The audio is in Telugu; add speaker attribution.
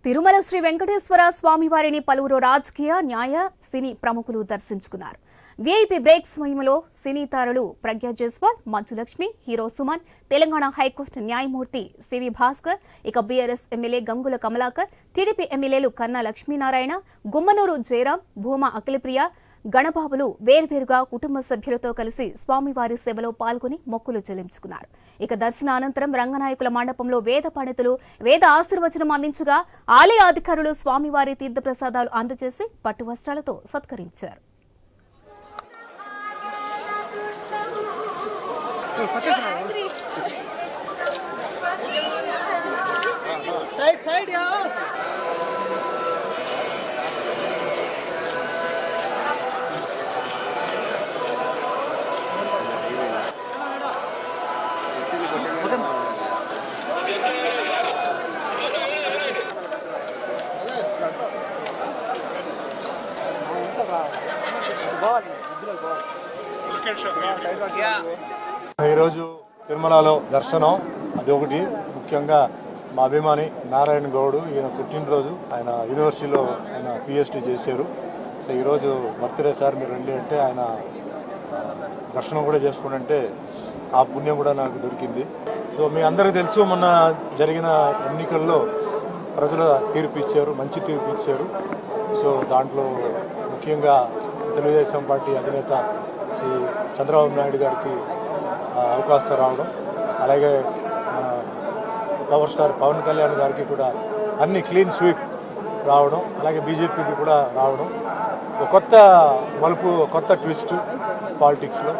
Speaker 1: తిరుమల శ్రీ వెంకటేశ్వర స్వామి వారిని పలువురు రాజకీయ న్యాయ సినీ ప్రముఖులు దర్శించుకున్నారు. వీఐపీ బ్రేక్ సమయంలో సినీ తారలు ప్రజ్ఞా జైస్వాల్, మంచులక్ష్మి, హీరో సుమన్, తెలంగాణ హైకోర్టు న్యాయమూర్తి సివి భాస్కర్, ఇక BRS MLA Gangula Kamalakar, TDP ఎమ్మెల్యేలు కన్నా లక్ష్మీనారాయణ, గుమ్మనూరు జయరాం, భూమా అఖిలప్రియ, గణబాబులు వేర్వేరుగా కుటుంబ సభ్యులతో కలిసి స్వామివారి సేవలో పాల్గొని మొక్కులు చెల్లించుకున్నారు. ఇక దర్శన అనంతరం రంగనాయకుల మండపంలో వేద పండితులు వేద ఆశీర్వచనం అందించగా ఆలయ అధికారులు స్వామివారి తీర్థప్రసాదాలు అందజేసి పట్టు వస్త్రాలతో సత్కరించారు.
Speaker 2: ఈరోజు తిరుమలలో దర్శనం అది ఒకటి. ముఖ్యంగా మా అభిమాని నారాయణ గౌడ్, ఈయన పుట్టినరోజు, ఆయన యూనివర్సిటీలో ఆయన పిహెచ్డి చేశారు. సో ఈరోజు బర్త్డే సార్ మీరు రండి అంటే ఆయన దర్శనం కూడా చేసుకుంటే ఆ పుణ్యం కూడా నాకు దొరికింది. సో మీ అందరికీ తెలుసు, మొన్న జరిగిన ఎన్నికల్లో ప్రజలు తీర్పు ఇచ్చారు, మంచి తీర్పు ఇచ్చారు. సో దాంట్లో ముఖ్యంగా తెలుగుదేశం పార్టీ అధినేత శ్రీ చంద్రబాబు నాయుడు గారికి అవకాశం రావడం, అలాగే పవర్ స్టార్ పవన్ కళ్యాణ్ గారికి కూడా అన్ని క్లీన్ స్వీప్ రావడం, అలాగే బీజేపీకి కూడా రావడం, ఒక కొత్త మలుపు, కొత్త ట్విస్ట్ పాలిటిక్స్లో.